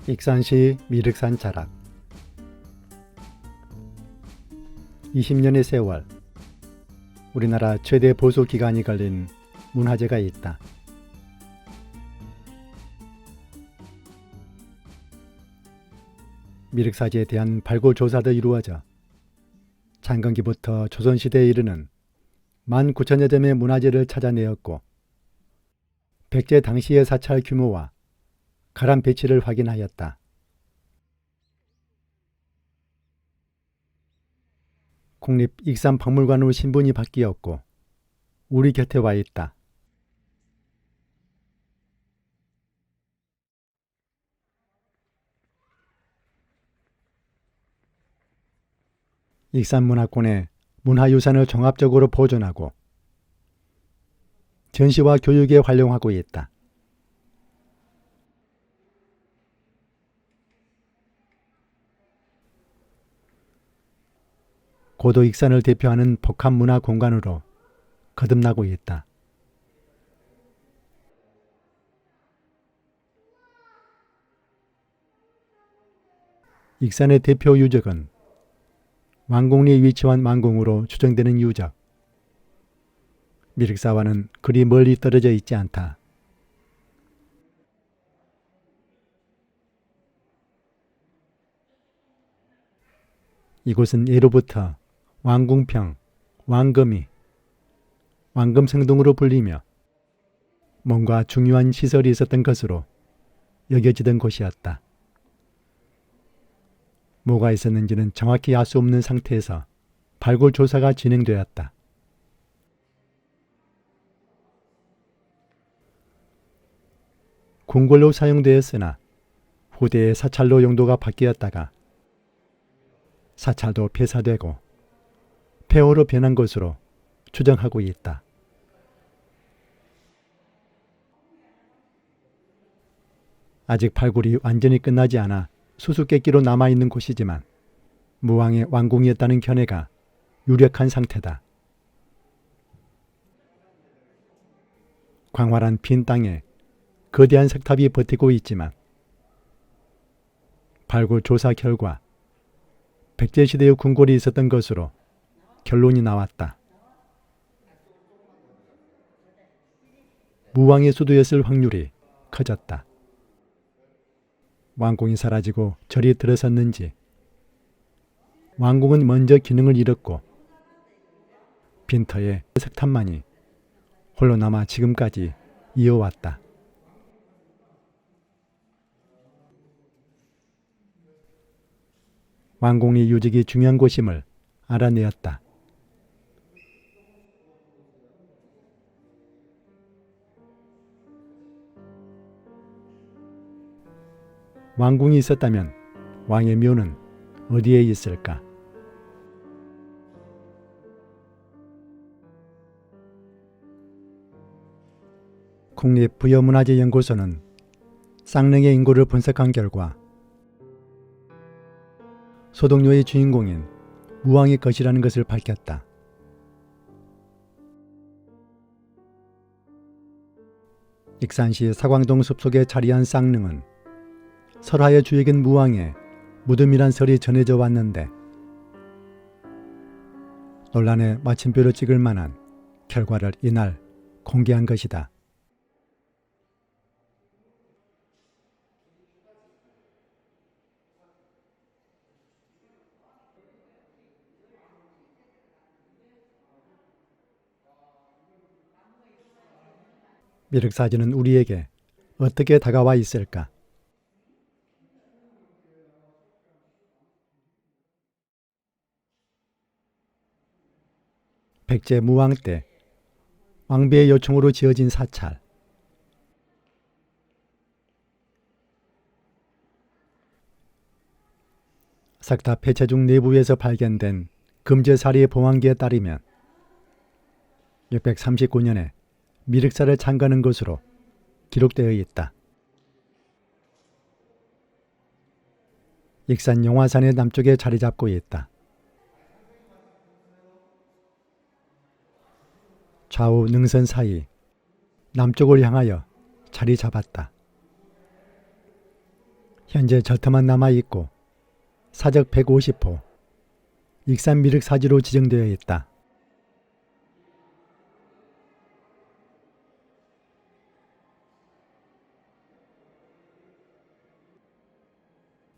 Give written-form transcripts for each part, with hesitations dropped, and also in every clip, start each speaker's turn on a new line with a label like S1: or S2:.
S1: 익산시 미륵산 자락. 20년의 세월, 우리나라 최대 보수 기간이 걸린 문화재가 있다. 미륵사지에 대한 발굴 조사도 이루어져 창건기부터 조선시대에 이르는 19,000여 점의 문화재를 찾아내었고, 백제 당시의 사찰 규모와 가람 배치를 확인하였다. 국립익산박물관으로 신분이 바뀌었고 우리 곁에 와 있다. 익산문화권의 문화유산을 종합적으로 보존하고 전시와 교육에 활용하고 있다. 고도 익산을 대표하는 복합문화 공간으로 거듭나고 있다. 익산의 대표 유적은 왕궁리에 위치한 왕궁으로 추정되는 유적. 미륵사와는 그리 멀리 떨어져 있지 않다. 이곳은 예로부터 왕궁평, 왕금이, 왕금성 등으로 불리며 뭔가 중요한 시설이 있었던 것으로 여겨지던 곳이었다. 뭐가 있었는지는 정확히 알 수 없는 상태에서 발굴 조사가 진행되었다. 궁궐로 사용되었으나 후대에 사찰로 용도가 바뀌었다가 사찰도 폐사되고 폐허로 변한 것으로 추정하고 있다. 아직 발굴이 완전히 끝나지 않아 수수께끼로 남아있는 곳이지만 무왕의 왕궁이었다는 견해가 유력한 상태다. 광활한 빈 땅에 거대한 석탑이 버티고 있지만 발굴 조사 결과 백제시대의 궁궐이 있었던 것으로 결론이 나왔다. 무왕의 수도였을 확률이 커졌다. 왕궁이 사라지고 절이 들어섰는지 왕궁은 먼저 기능을 잃었고 빈터에 석탑만이 홀로 남아 지금까지 이어왔다. 왕궁리 유적이 중요한 곳임을 알아내었다. 왕궁이 있었다면 왕의 묘는 어디에 있을까? 국립부여문화재연구소는 쌍릉의 인구를 분석한 결과 소동요의 주인공인 무왕의 것이라는 것을 밝혔다. 익산시 사광동 숲속에 자리한 쌍릉은 설화의 주역인 무왕의 무덤이란 설이 전해져 왔는데 논란의 마침표를 찍을 만한 결과를 이날 공개한 것이다. 미륵사지는 우리에게 어떻게 다가와 있을까? 백제 무왕 때 왕비의 요청으로 지어진 사찰. 석탑 폐쇄 중 내부에서 발견된 금제사리의 봉황기에 따르면 639년에 미륵사를 창건한 것으로 기록되어 있다. 익산 용화산의 남쪽에 자리 잡고 있다. 좌우 능선 사이 남쪽을 향하여 자리 잡았다. 현재 절터만 남아있고 사적 150호, 익산 미륵사지로 지정되어 있다.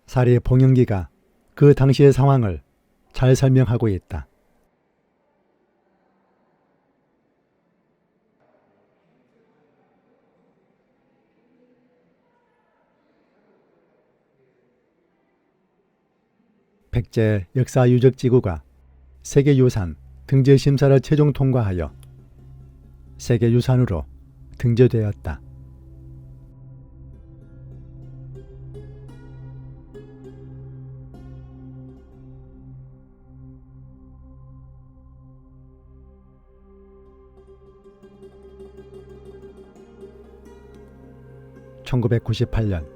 S1: 사례 봉영기가 그 당시의 상황을 잘 설명하고 있다. 백제 역사유적지구가 세계유산 등재심사를 최종 통과하여 세계유산으로 등재되었다. (1998년)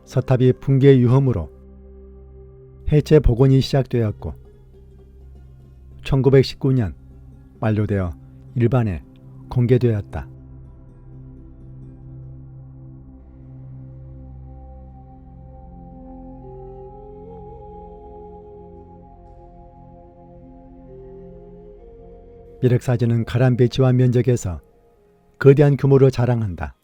S1: 서탑이 붕괴 위험으로 해체 복원이 시작되었고 1919년 완료되어 일반에 공개되었다. 미륵사지는 가람 배치와 면적에서 거대한 규모를 자랑한다.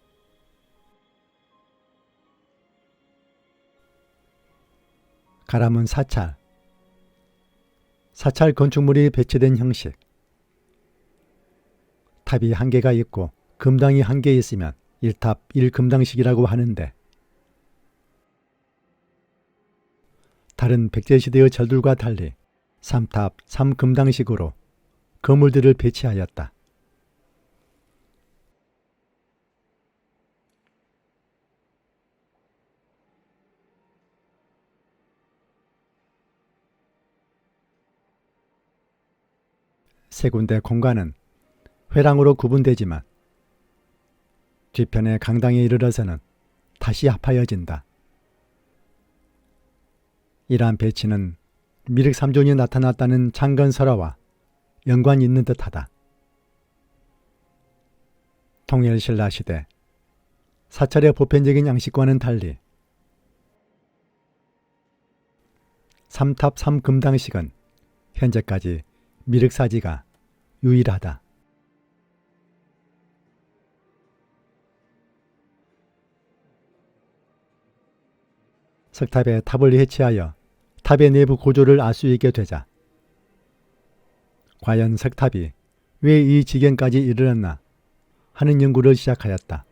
S1: 가람은 사찰 건축물이 배치된 형식. 탑이 한 개가 있고 금당이 한 개 있으면 1탑 1금당식이라고 하는데 다른 백제시대의 절들과 달리 3탑 3금당식으로 건물들을 배치하였다. 세 군데 공간은 회랑으로 구분되지만 뒤편의 강당에 이르러서는 다시 합하여진다. 이러한 배치는 미륵3존이 나타났다는 창건설화와 연관이 있는 듯하다. 통일신라 시대 사찰의 보편적인 양식과는 달리 3탑 3금당식은 현재까지 미륵사지가 유일하다. 석탑의 탑을 해체하여 탑의 내부 구조를 알 수 있게 되자 과연 석탑이 왜 이 지경까지 이르렀나 하는 연구를 시작하였다.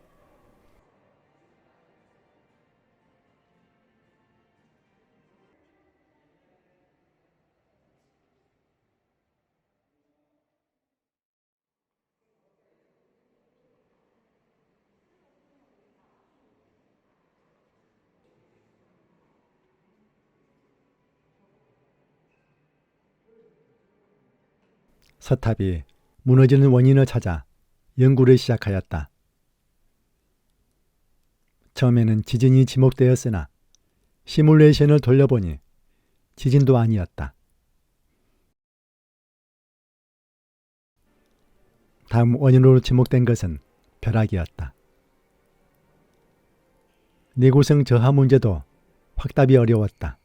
S1: 서탑이 무너지는 원인을 찾아 연구를 시작하였다. 처음에는 지진이 지목되었으나 시뮬레이션을 돌려보니 지진도 아니었다. 다음 원인으로 지목된 것은 벼락이었다. 내구성 저하 문제도 확답이 어려웠다.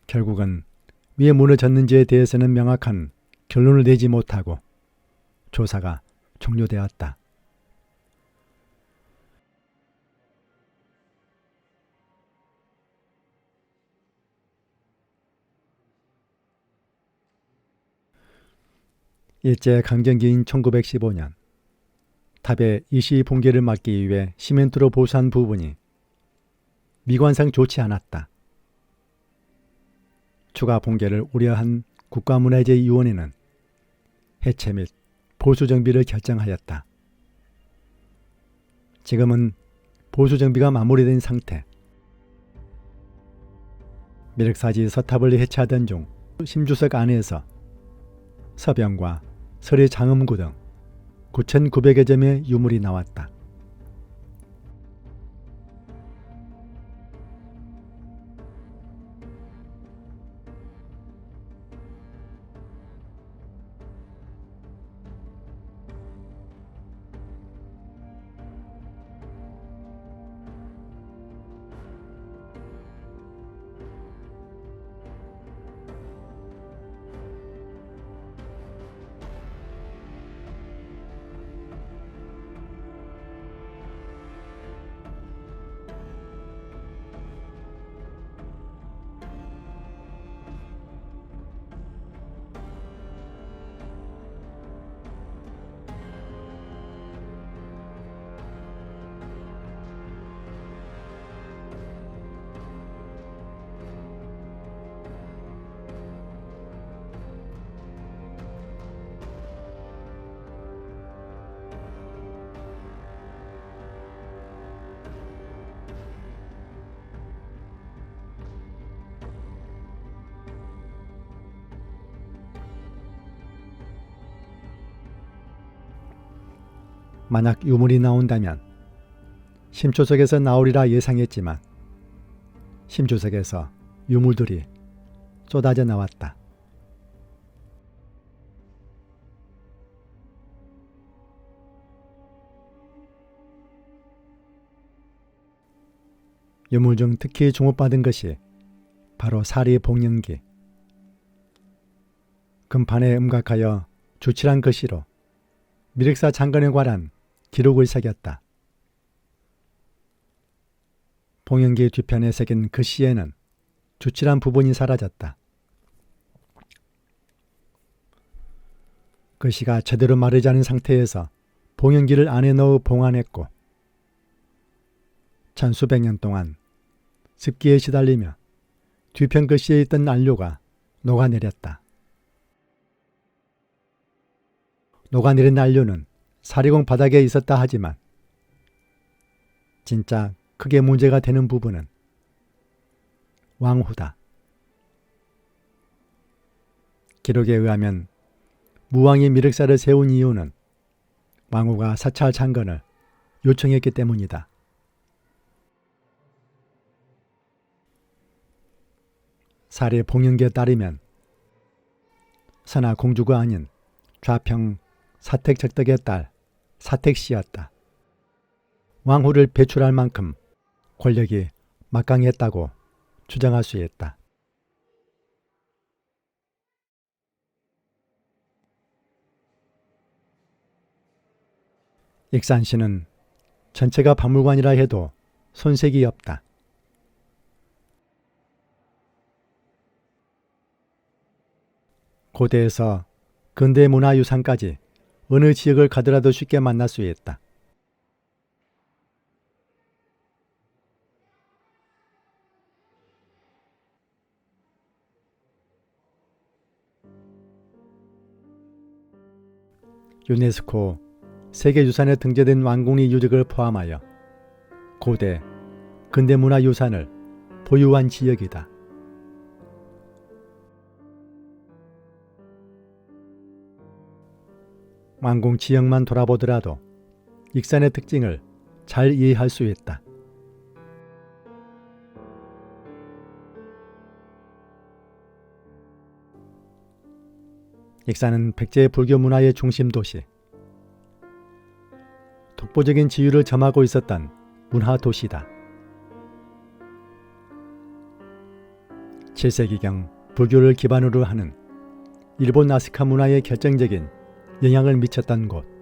S1: 결국은 왜 무너졌는지에 대해서는 명확한 결론을 내지 못하고 조사가 종료되었다. 일제 강점기인 1915년 탑의 일시 붕괴를 막기 위해 시멘트로 보수한 부분이 미관상 좋지 않았다. 추가 붕괴를 우려한 국가문화재위원회는 해체 및 보수 정비를 결정하였다. 지금은 보수 정비가 마무리된 상태. 미륵사지 서탑을 해체하던 중 심주석 안에서 서병과 설의 장음구 등 9,900여 점의 유물이 나왔다. 만약 유물이 나온다면 심초석에서 나오리라 예상했지만 심초석에서 유물들이 쏟아져 나왔다. 유물 중 특히 주목받은 것이 바로 사리 봉연기. 금판에 음각하여 주칠한 글씨로 미륵사 장건에 관한 기록을 새겼다. 봉연기 뒤편에 새긴 글씨에는 주칠한 부분이 사라졌다. 글씨가 제대로 마르지 않은 상태에서 봉연기를 안에 넣어 봉안했고 천수백 년 동안 습기에 시달리며 뒤편 글씨에 있던 안료가 녹아내렸다. 녹아내린 안료는 사리공 바닥에 있었다 하지만 진짜 크게 문제가 되는 부분은 왕후다. 기록에 의하면 무왕이 미륵사를 세운 이유는 왕후가 사찰 창건을 요청했기 때문이다. 사리 봉연기에 따르면 선하 공주가 아닌 좌평 사택적덕의 딸 사택씨였다. 왕후를 배출할 만큼 권력이 막강했다고 주장할 수 있다. 익산시는 전체가 박물관이라 해도 손색이 없다. 고대에서 근대 문화유산까지 어느 지역을 가더라도 쉽게 만날 수 있다. 유네스코 세계유산에 등재된 왕궁리 유적을 포함하여 고대, 근대문화유산을 보유한 지역이다. 왕궁 지역만 돌아보더라도 익산의 특징을 잘 이해할 수 있다. 익산은 백제 불교 문화의 중심 도시, 독보적인 지위를 점하고 있었던 문화 도시다. 7세기경 불교를 기반으로 하는 일본 나스카 문화에 결정적인 영향을 미쳤던 곳.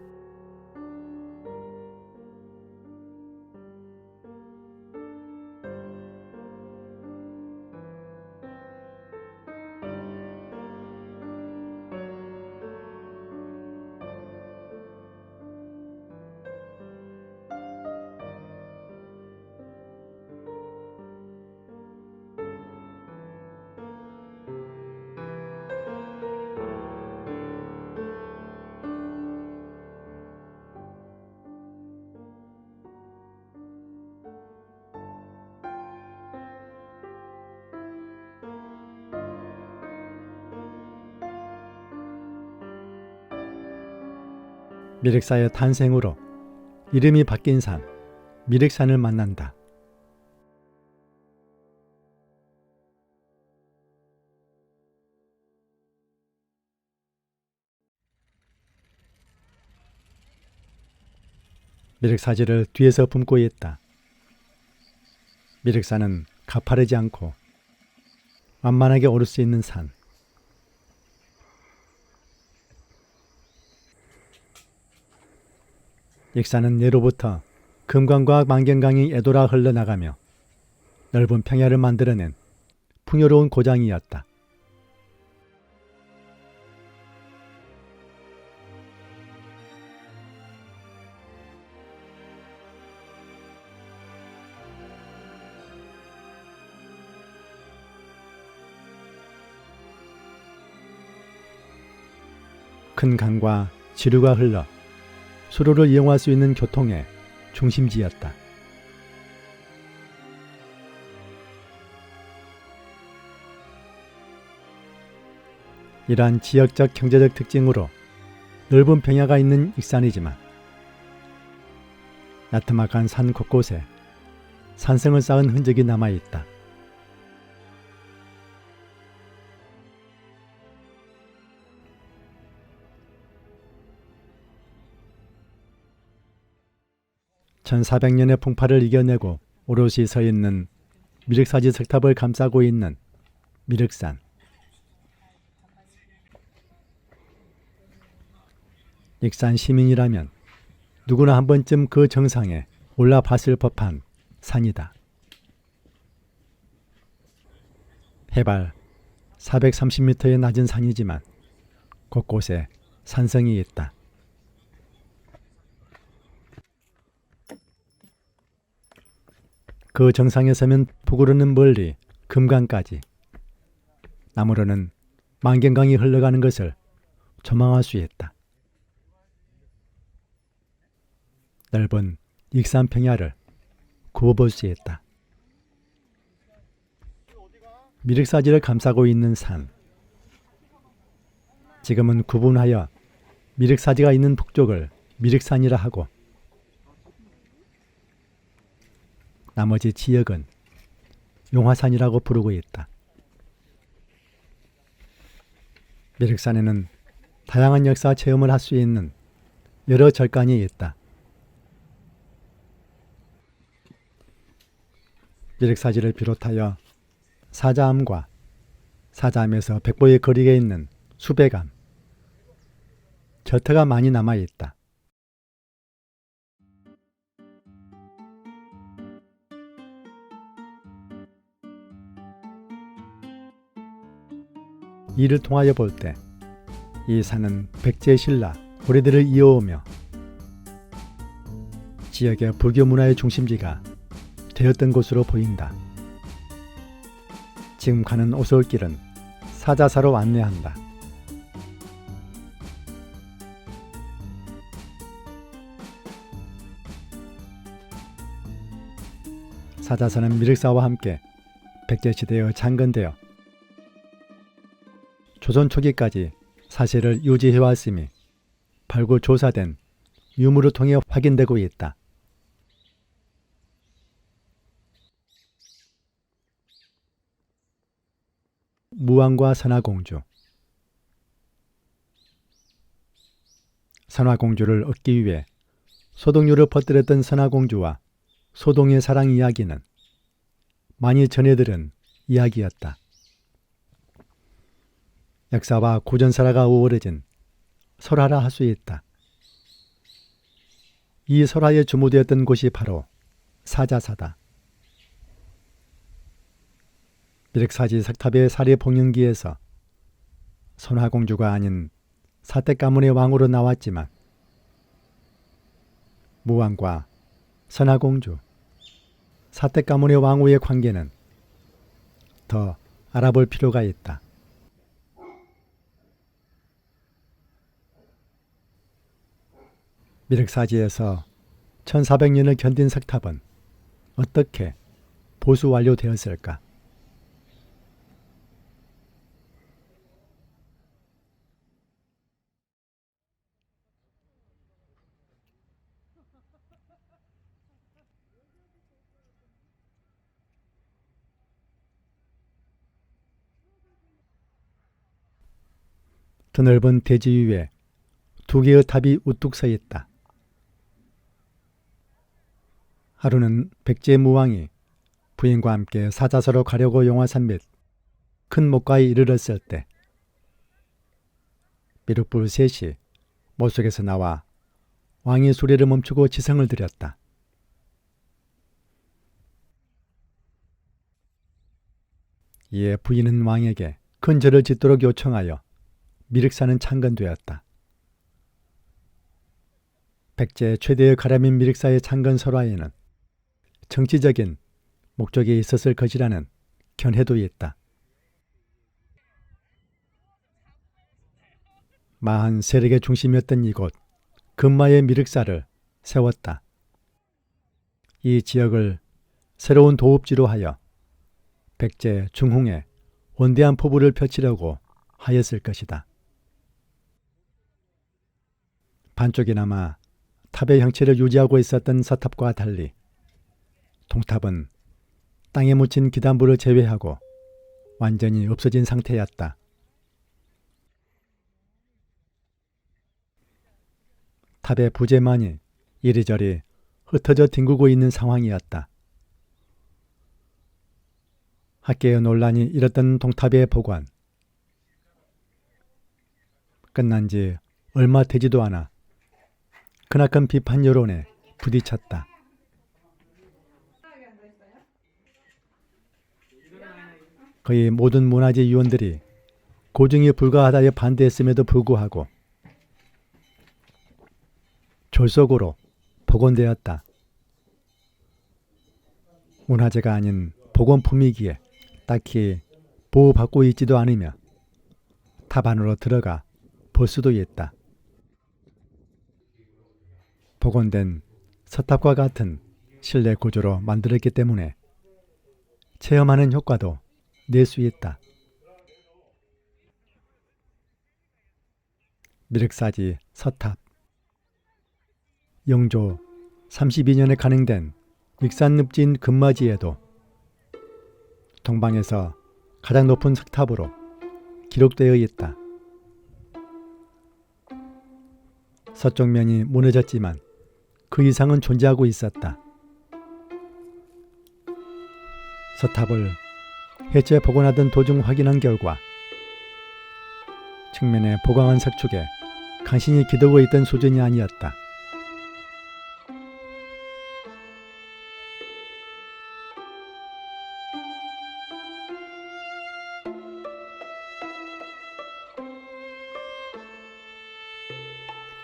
S1: 미륵사의 탄생으로 이름이 바뀐 산, 미륵산을 만난다. 미륵사지를 뒤에서 품고 있다. 미륵산은 가파르지 않고 완만하게 오를 수 있는 산. 익산은 예로부터 금강과 만경강이 애돌아 흘러나가며 넓은 평야를 만들어낸 풍요로운 고장이었다. 큰 강과 지류가 흘러 수로를 이용할 수 있는 교통의 중심지였다. 이러한 지역적 경제적 특징으로 넓은 평야가 있는 익산이지만 나트막한 산 곳곳에 산성을 쌓은 흔적이 남아있다. (1400년의) 풍파를 이겨내고 오롯이 서 있는 미륵사지 석탑을 감싸고 있는 미륵산. 익산 시민이라면 누구나 한 번쯤 그 정상에 올라봤을 법한 산이다. 해발 430m의 낮은 산이지만 곳곳에 산성이 있다. 그 정상에 서면 북으로는 멀리 금강까지, 남으로는 만경강이 흘러가는 것을 조망할 수 있다. 넓은 익산 평야를 굽어볼 수 있다. 미륵사지를 감싸고 있는 산. 지금은 구분하여 미륵사지가 있는 북쪽을 미륵산이라 하고 나머지 지역은 용화산이라고 부르고 있다. 미륵산에는 다양한 역사 체험을 할 수 있는 여러 절간이 있다. 미륵사지를 비롯하여 사자암과 사자암에서 백보의 거리에 있는 수백암, 저터가 많이 남아있다. 이를 통하여 볼 때 이 산은 백제 신라 고려대를 이어오며 지역의 불교 문화의 중심지가 되었던 곳으로 보인다. 지금 가는 오솔길은 사자사로 안내한다. 사자사는 미륵사와 함께 백제시대에 창건되어 조선 초기까지 사실을 유지해왔음이 발굴 조사된 유물을 통해 확인되고 있다. 무왕과 선화공주. 선화공주를 얻기 위해 소동류를 퍼뜨렸던 선화공주와 소동의 사랑 이야기는 많이 전해들은 이야기였다. 역사와 고전설화가 어우러진 설화라 할 수 있다. 이 설화에 주무되었던 곳이 바로 사자사다. 미륵사지 석탑의 사례봉영기에서 선화공주가 아닌 사택가문의 왕으로 나왔지만 무왕과 선화공주, 사택가문의 왕후의 관계는 더 알아볼 필요가 있다. 미륵사지에서 1400년을 견딘 석탑은 어떻게 보수 완료되었을까? 드넓은 대지 위에 두 개의 탑이 우뚝 서 있다. 하루는 백제 무왕이 부인과 함께 사자서로 가려고 용화산 및 큰 목가에 이르렀을 때 미륵불 셋이 못속에서 나와 왕이 수레를 멈추고 지성을 드렸다. 이에 부인은 왕에게 큰 절을 짓도록 요청하여 미륵산은 창건되었다. 백제 최대의 가람인 미륵사의 창건 설화에는 정치적인 목적이 있었을 것이라는 견해도 있다. 마한 세력의 중심이었던 이곳 금마의 미륵사를 세웠다. 이 지역을 새로운 도읍지로 하여 백제 중흥에 원대한 포부를 펼치려고 하였을 것이다. 반쪽이나마 탑의 형체를 유지하고 있었던 서탑과 달리 동탑은 땅에 묻힌 기단부를 제외하고 완전히 없어진 상태였다. 탑의 부재만이 이리저리 흩어져 뒹구고 있는 상황이었다. 학계의 논란이 일었던 동탑의 복원. 끝난 지 얼마 되지도 않아 크나큰 비판 여론에 부딪혔다. 거의 모든 문화재 위원들이 고증이 불가하다에 반대했음에도 불구하고 졸속으로 복원되었다. 문화재가 아닌 복원품이기에 딱히 보호받고 있지도 않으며 탑 안으로 들어가 볼 수도 있다. 복원된 서탑과 같은 실내 구조로 만들었기 때문에 체험하는 효과도 낼 수 있다. 미륵사지 서탑. 영조 32년에 간행된 익산늪진 금마지에도 동방에서 가장 높은 석탑으로 기록되어 있다. 서쪽 면이 무너졌지만 그 이상은 존재하고 있었다. 서탑을 해체 복원하던 도중 확인한 결과 측면에 보강한 석축에 간신히 기대고 있던 수준이 아니었다.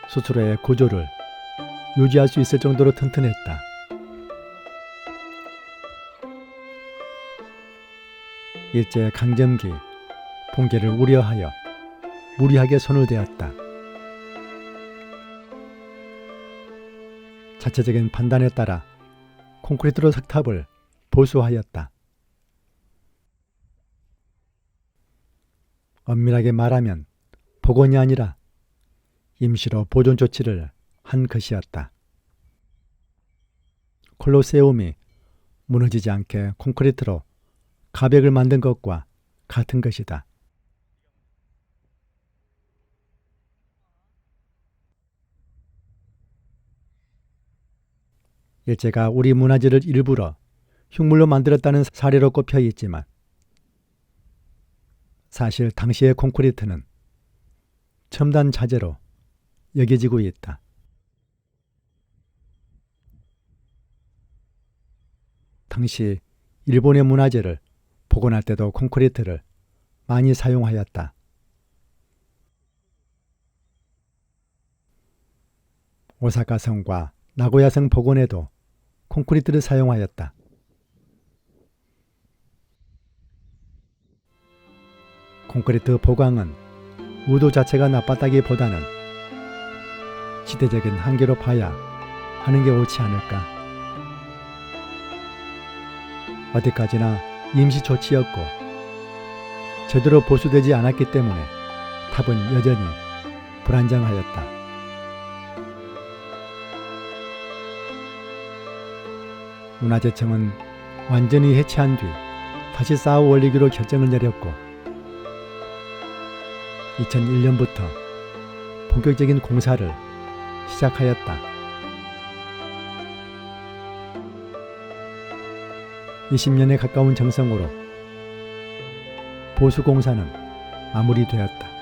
S1: 수수로의 구조를 유지할 수 있을 정도로 튼튼했다. 일제 강점기 붕괴를 우려하여 무리하게 손을 대었다. 자체적인 판단에 따라 콘크리트로 석탑을 보수하였다. 엄밀하게 말하면 복원이 아니라 임시로 보존 조치를 한 것이었다. 콜로세움이 무너지지 않게 콘크리트로 가벽을 만든 것과 같은 것이다. 일제가 우리 문화재를 일부러 흉물로 만들었다는 사례로 꼽혀 있지만 사실 당시의 콘크리트는 첨단 자재로 여겨지고 있다. 당시 일본의 문화재를 복원할 때도 콘크리트를 많이 사용하였다. 오사카성과 나고야성 복원에도 콘크리트를 사용하였다. 콘크리트 보강은 의도 자체가 나빴다기보다는 시대적인 한계로 봐야 하는 게 옳지 않을까. 어디까지나 임시 조치였고 제대로 보수되지 않았기 때문에 탑은 여전히 불안정하였다. 문화재청은 완전히 해체한 뒤 다시 쌓아 올리기로 결정을 내렸고 2001년부터 본격적인 공사를 시작하였다. 20년에 가까운 정성으로 보수 공사는 마무리되었다.